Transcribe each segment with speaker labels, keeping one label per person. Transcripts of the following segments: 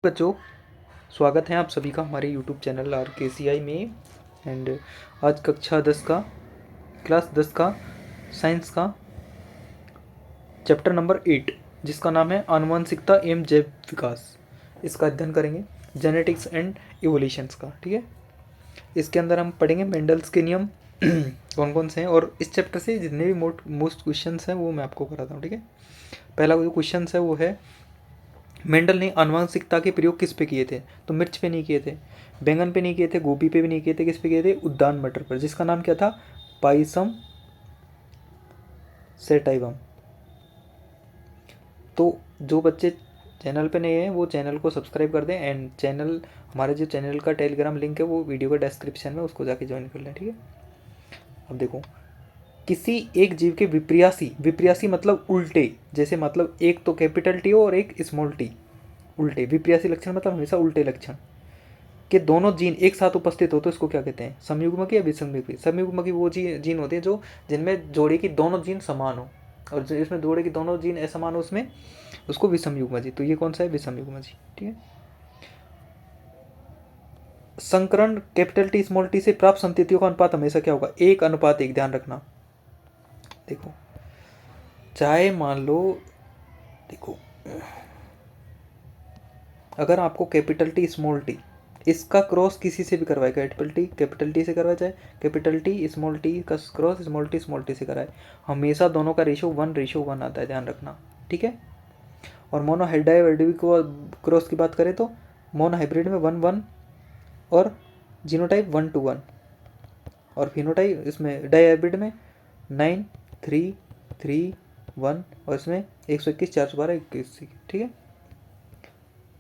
Speaker 1: बच्चों, स्वागत है आप सभी का हमारे YouTube चैनल RKCI में। एंड आज कक्षा 10 का क्लास 10 का साइंस का चैप्टर नंबर 8 जिसका नाम है आनुवंशिकता एवं जैव विकास, इसका अध्ययन करेंगे। जेनेटिक्स एंड इवोल्यूशंस का, ठीक है। इसके अंदर हम पढ़ेंगे मेंडल्स के नियम कौन कौन से हैं, और इस चैप्टर से जितने भी मोस्ट क्वेश्चन हैं वो मैं आपको कराता हूँ, ठीक है। पहला जो क्वेश्चन है वो है, मेंडल ने आनुवंशिकता के प्रयोग किस पे किए थे? तो मिर्च पे नहीं किए थे, बैंगन पे नहीं किए थे, गोभी पे भी नहीं किए थे, किस पे किए थे? उद्यान मटर पर, जिसका नाम क्या था? Pisum sativum. तो जो बच्चे चैनल पे नए हैं वो चैनल को सब्सक्राइब कर दें, एंड चैनल हमारे जो चैनल का टेलीग्राम लिंक है वो वीडियो का डिस्क्रिप्शन में, उसको जाके ज्वाइन कर लें, ठीक है। अब देखो, किसी एक जीव के विप्रियासी, विप्रियासी मतलब उल्टे, जैसे मतलब एक तो कैपिटल टी हो और एक स्मॉल टी, उल्टे। विप्रियासी लक्षण मतलब हमेशा उल्टे लक्षण के दोनों जीन एक साथ उपस्थित हो तो इसको क्या कहते हैं? संयुग्मकी या विसंयुग्मकी? संयुग्मकी वो जीन होते हैं जो जिनमें जोड़े की दोनों जीन समान हो, और जिसमें जोड़े की दोनों जीन असमान हो उसमें उसको विषमयुग्मजी। तो ये कौन सा है? विषमयुग्मजी, ठीक है। संकरण कैपिटल टी स्मॉल टी से प्राप्त संततियों का अनुपात हमेशा क्या होगा? 1:1। ध्यान रखना। देखो, चाहे मान लो, देखो अगर आपको कैपिटल टी स्मॉल टी इसका क्रॉस किसी से भी करवाए, कैपिटल टी से करवाए, चाहे कैपिटल टी स्मॉल टी का क्रॉस स्मॉल टी से कराए, हमेशा दोनों का रेशो 1:1 आता है, ध्यान रखना, ठीक है। और मोनो हाइब्रिड को क्रॉस की बात करें तो मोनो हाइब्रिड में 1:1 और जीनोटाइप 1:1, और फिनोटाइप इसमें डाई हाइब्रिड में 9:3:3:1, और इसमें 121 412 21, ठीक है।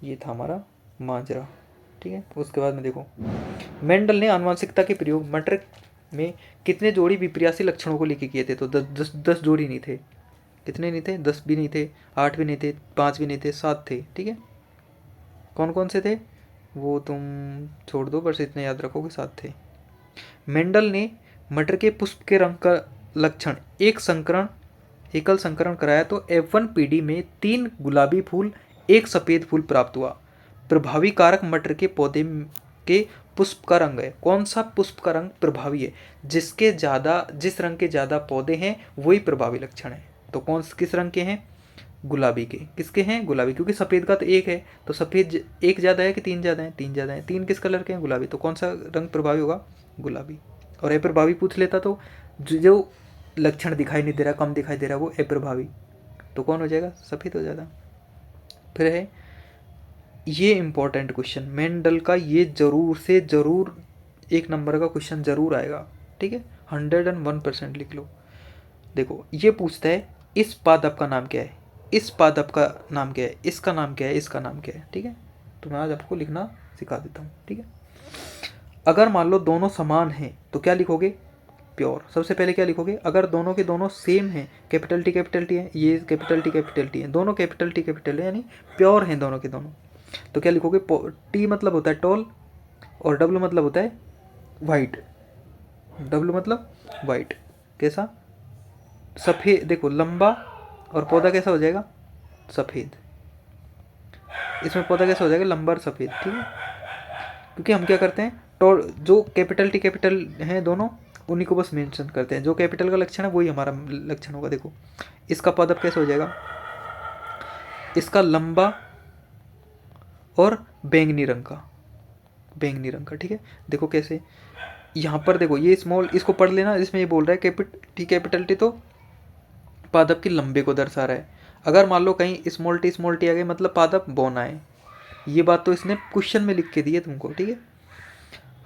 Speaker 1: ये था हमारा माजरा, ठीक है। उसके बाद में देखो, मेंडल ने आनुवंशिकता के प्रयोग मटर में कितने जोड़ी विप्रियासी लक्षणों को लेके किए थे? तो 10 जोड़ी नहीं थे। कितने नहीं थे? 10 भी नहीं थे, 8 भी नहीं थे, 5 भी नहीं थे, 7 थे, ठीक है। कौन कौन से थे वो तुम छोड़ दो, बस इतने याद रखो कि 7 थे। मेंडल ने मटर के पुष्प के रंग का लक्षण एकल संकरण कराया तो F1 पीढ़ी में 3 गुलाबी फूल, 1 सफ़ेद फूल प्राप्त हुआ। प्रभावी कारक मटर के पौधे के पुष्प का रंग है। कौन सा पुष्प का रंग प्रभावी है? जिस रंग के ज़्यादा पौधे हैं वही प्रभावी लक्षण है। तो किस रंग के हैं? गुलाबी के। किसके हैं? गुलाबी, क्योंकि सफ़ेद का तो एक है, तो सफ़ेद एक ज़्यादा है कि 3 ज़्यादा है? 3 ज़्यादा है। 3 किस कलर के हैं? गुलाबी। तो कौन सा रंग प्रभावी होगा? गुलाबी। और अप्रभावी पूछ लेता तो जो लक्षण दिखाई नहीं दे रहा, कम दिखाई दे रहा, वो अप्रभावी, तो कौन हो जाएगा? सफ़ेद हो जाएगा। फिर है ये इंपॉर्टेंट क्वेश्चन मेंडल का, ये जरूर से जरूर 1 नंबर का क्वेश्चन जरूर आएगा, ठीक है। 101% लिख लो। देखो, ये पूछता है इस पादप का नाम क्या है, इस पादप का नाम क्या है, इसका नाम क्या है, इसका नाम क्या है, ठीक है। तो मैं आज आपको लिखना सिखा देता हूँ, ठीक है। अगर मान लो दोनों समान हैं तो क्या लिखोगे? प्योर। सबसे पहले क्या लिखोगे? अगर दोनों के दोनों सेम हैं, कैपिटल टी है, ये कैपिटल टी है, दोनों कैपिटल है, यानी प्योर हैं दोनों के दोनों, तो क्या लिखोगे? टी मतलब होता है टॉल, और डब्ल्यू मतलब होता है वाइट। डब्ल्यू मतलब वाइट, कैसा? सफ़ेद। देखो, लंबा, और पौधा कैसा हो जाएगा? सफ़ेद। इसमें पौधा कैसा हो जाएगा? लंबा और सफ़ेद, ठीक है। क्योंकि हम क्या करते हैं, टॉल जो कैपिटल हैं दोनों, उन्हीं को बस मेंशन करते हैं। जो कैपिटल का लक्षण है वही हमारा लक्षण होगा। देखो, इसका पादप कैसे हो जाएगा? इसका लंबा और बैंगनी रंग का, ठीक है। देखो कैसे, यहाँ पर देखो, ये स्मॉल, इसको पढ़ लेना, इसमें ये बोल रहा है कैपिटल टी तो पादप के लंबे को दर्शा रहा है। अगर मान लो कहीं स्मॉल टी आ गई, मतलब पादप बौना है। ये बात तो इसने क्वेश्चन में लिख के दी है तुमको, ठीक है।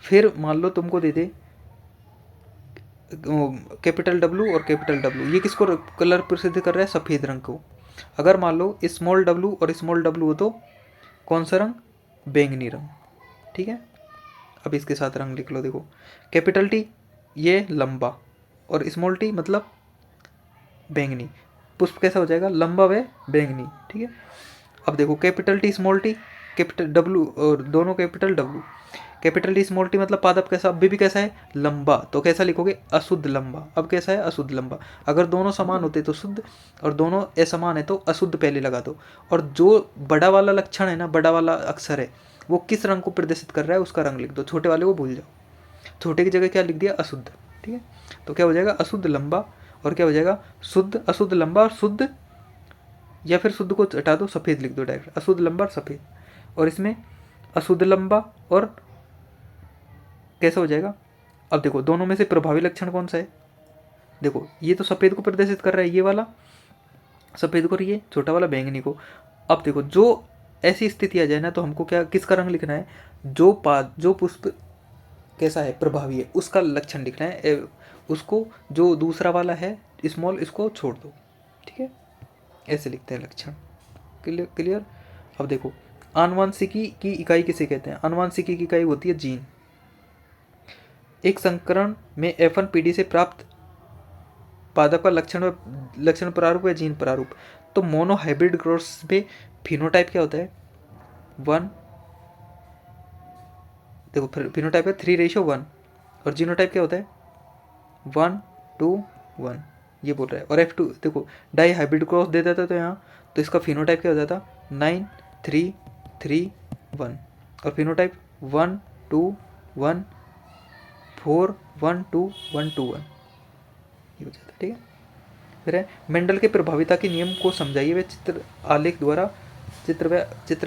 Speaker 1: फिर मान लो तुमको दे दे कैपिटल डब्लू और कैपिटल डब्लू, ये किसको कलर प्रसिद्ध कर रहा है? सफ़ेद रंग को। अगर मान लो स्मॉल डब्लू और स्मॉल डब्लू हो तो कौन सा रंग? बैंगनी रंग, ठीक है। अब इसके साथ रंग लिख लो। देखो, कैपिटल टी ये लंबा, और स्मॉल टी मतलब बैंगनी। पुष्प कैसा हो जाएगा? लंबा व बैंगनी, ठीक है। अब देखो, capital T small T, capital W, और दोनों capital W. Capital T small T मतलब पादप कैसा, अभी भी कैसा है, लंबा, तो कैसा लिखोगे, अशुद्ध लंबा। अब कैसा है, अशुद्ध लंबा। अगर दोनों समान होते तो शुद्ध, और दोनों असमान है तो अशुद्ध पहले लगा दो। और जो बड़ा वाला लक्षण है ना, बड़ा वाला अक्षर है, वो किस रंग को प्रदर्शित कर रहा है उसका रंग लिख दो, छोटे वाले को भूल जाओ। छोटे की जगह क्या लिख दिया, अशुद्ध। ठीक है, तो क्या हो जाएगा, अशुद्ध लंबा, और क्या हो जाएगा, शुद्ध, अशुद्ध लंबा और शुद्ध, या फिर शुद्ध को हटा दो, सफ़ेद लिख दो डायरेक्ट, अशुद्ध लंबा और सफ़ेद। और इसमें अशुद्ध लंबा और कैसा हो जाएगा, अब देखो दोनों में से प्रभावी लक्षण कौन सा है, देखो ये तो सफ़ेद को प्रदर्शित कर रहा है, ये वाला सफ़ेद को और ये छोटा वाला बैंगनी को। अब देखो जो ऐसी स्थिति आ जाए ना, तो हमको क्या, किसका रंग लिखना है, जो पुष्प कैसा है, प्रभावी है, उसका लक्षण लिखना है। उसको जो दूसरा वाला है स्मॉल, इसको छोड़ दो। ठीक है, ऐसे लिखते हैं लक्षण। क्लियर। अब देखो आनुवंशिकी की इकाई किसे कहते हैं, आनुवंशिकी की इकाई होती है जीन। एक संकरण में F1 पीढ़ी से प्राप्त पादप का लक्षण प्रारूप या जीन प्रारूप। तो मोनो हाइब्रिड क्रॉस में फिनोटाइप क्या होता है, 1, देखो फिनोटाइप है 3:1, और जीनोटाइप क्या होता है 1:1, ये बोल रहा है। और F2 देखो डाई हाइब्रिड क्रॉस दे देता तो यहाँ, तो इसका फिनोटाइप क्या हो जाता 9:3:3:1, और फिनोटाइप 1:2:1, 4:1:2:1:1, ये हो जाता है। ठीक है, फिर है मेंडल के प्रभाविता के नियम को समझाइए वे चित्र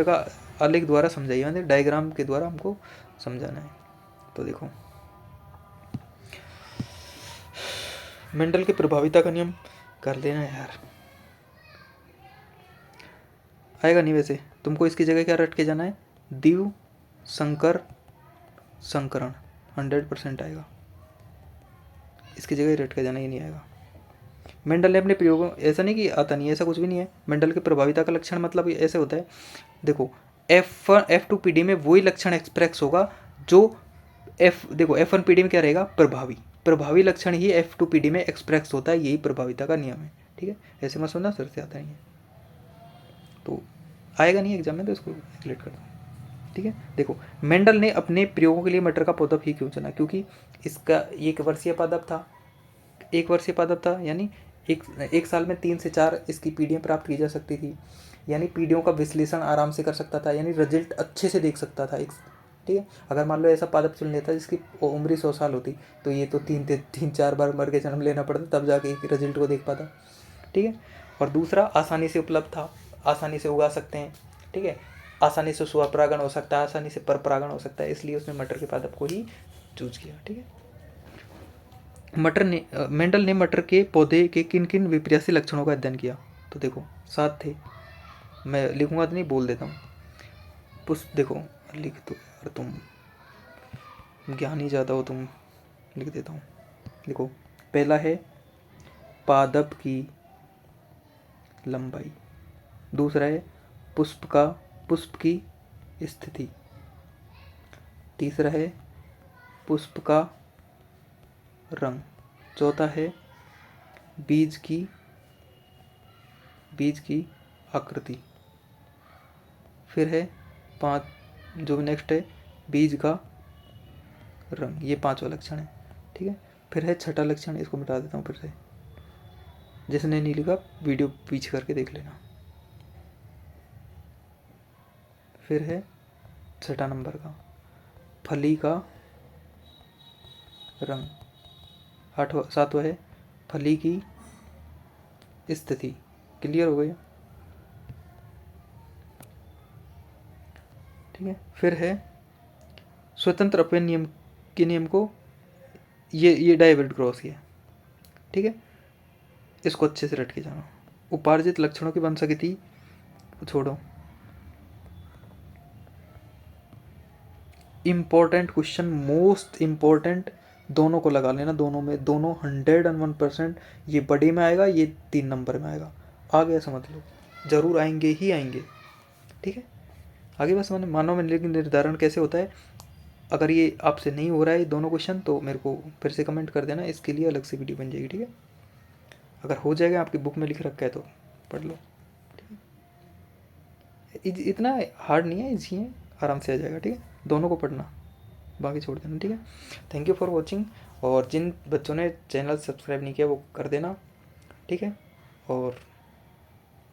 Speaker 1: का आलेख द्वारा समझाइए, यानी डायग्राम के द्वारा हमको समझाना है। तो देखो मेंडल के प्रभाविता का नियम कर लेना यार, आएगा नहीं वैसे, तुमको इसकी जगह क्या रट के जाना है, दिव संकर संकरण, 100% आएगा, इसकी जगह रट के जाना ही नहीं आएगा। मेंडल ने अपने प्रयोगों, ऐसा नहीं कि आता नहीं है, ऐसा कुछ भी नहीं है। मेंडल के प्रभाविता का लक्षण मतलब ऐसे होता है, देखो F2 पीढ़ी में वही लक्षण एक्सप्रेस होगा जो देखो F1 पीढ़ी में क्या रहेगा, प्रभावी लक्षण ही F2 पीढ़ी में एक्सप्रेस होता है, यही प्रभाविता का नियम है। ठीक है, ऐसे मत सुनना, सर से आता नहीं है, तो आएगा नहीं एग्जाम में, तो इसको रिलेट कर दो। ठीक है, देखो मेंडल ने अपने प्रयोगों के लिए मटर का पौधा ही क्यों चुना, क्योंकि इसका एक वर्षीय पादप था, यानी एक साल में 3 से 4 इसकी पीढ़ियाँ प्राप्त की जा सकती थी, यानी पीढ़ियों का विश्लेषण आराम से कर सकता था, यानी रिजल्ट अच्छे से देख सकता था। ठीक है, अगर मान लो ऐसा पादप चुन लेता जिसकी उम्र 100 साल होती, तो ये तो 3-4 बार मर के जन्म लेना पड़ता, तब जाके एक रिजल्ट को देख पाता। ठीक है, और दूसरा आसानी से उपलब्ध था, आसानी से उगा सकते हैं। ठीक है, आसानी से स्वपरागण हो सकता है, आसानी से परपरागण हो सकता है, इसलिए उसने मटर के पादप को ही चूज किया। ठीक है, मेंडल ने मटर के पौधे के किन किन विपर्यासी लक्षणों का अध्ययन किया, तो देखो 7 थे, मैं लिखूंगा तो नहीं, बोल देता हूँ। पुष्प, देखो लिख दो यार, तुम ज्ञानी ज़्यादा हो, तुम लिख देता हूँ, लिखो। पहला है पादप की लंबाई, दूसरा है पुष्प की स्थिति, तीसरा है पुष्प का रंग, चौथा है बीज की आकृति, फिर है 5 जो नेक्स्ट है बीज का रंग, ये 5वां लक्षण है। ठीक है, फिर है छठा लक्षण, इसको मिटा देता हूँ फिर से, जिसने नहीं लिखा वीडियो पीछे करके देख लेना। फिर है छठा नंबर का फली का रंग, 7वां है फली की स्थिति। क्लियर हो गया? ठीक है, फिर है स्वतंत्र अपव्यय नियम के नियम को, ये डाइवर्ट क्रॉस ही है। ठीक है, इसको अच्छे से रट के जाना। उपार्जित लक्षणों की वंशगति छोड़ो, इम्पोर्टेंट क्वेश्चन, मोस्ट इम्पोर्टेंट, दोनों को लगा लेना, दोनों 101%, ये बड़े में आएगा, ये 3 नंबर में आएगा। आ गया, समझ लो, जरूर आएंगे ही आएंगे। ठीक है, आगे बस मैंने मानव में निर्धारण कैसे होता है, अगर ये आपसे नहीं हो रहा है दोनों क्वेश्चन, तो मेरे को फिर से कमेंट कर देना, इसके लिए अलग से वीडियो बन जाएगी। ठीक है, अगर हो जाएगा, आपकी बुक में लिख रखा है तो पढ़ लो। ठीक है, इतना हार्ड नहीं है, इजी है, आराम से आ जाएगा। ठीक है, दोनों को पढ़ना। बाकी छोड़ देना, ठीक है। Thank you for watching. और जिन बच्चों ने चैनल सब्सक्राइब नहीं किया वो कर देना, ठीक है। और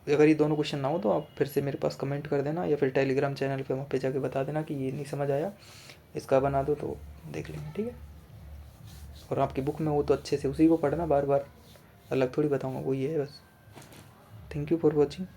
Speaker 1: अगर ये दोनों क्वेश्चन ना हो तो आप फिर से मेरे पास कमेंट कर देना, या फिर टेलीग्राम चैनल पे वहाँ पे जाके बता देना कि ये नहीं समझ आया, इसका बना दो, तो देख लेंगे, ठीक है। और आपकी बुक में वो तो अच्छे से उसी को पढ़ना, बार बार अलग थोड़ी बताऊँगा, वो ये है बस। Thank you for watching.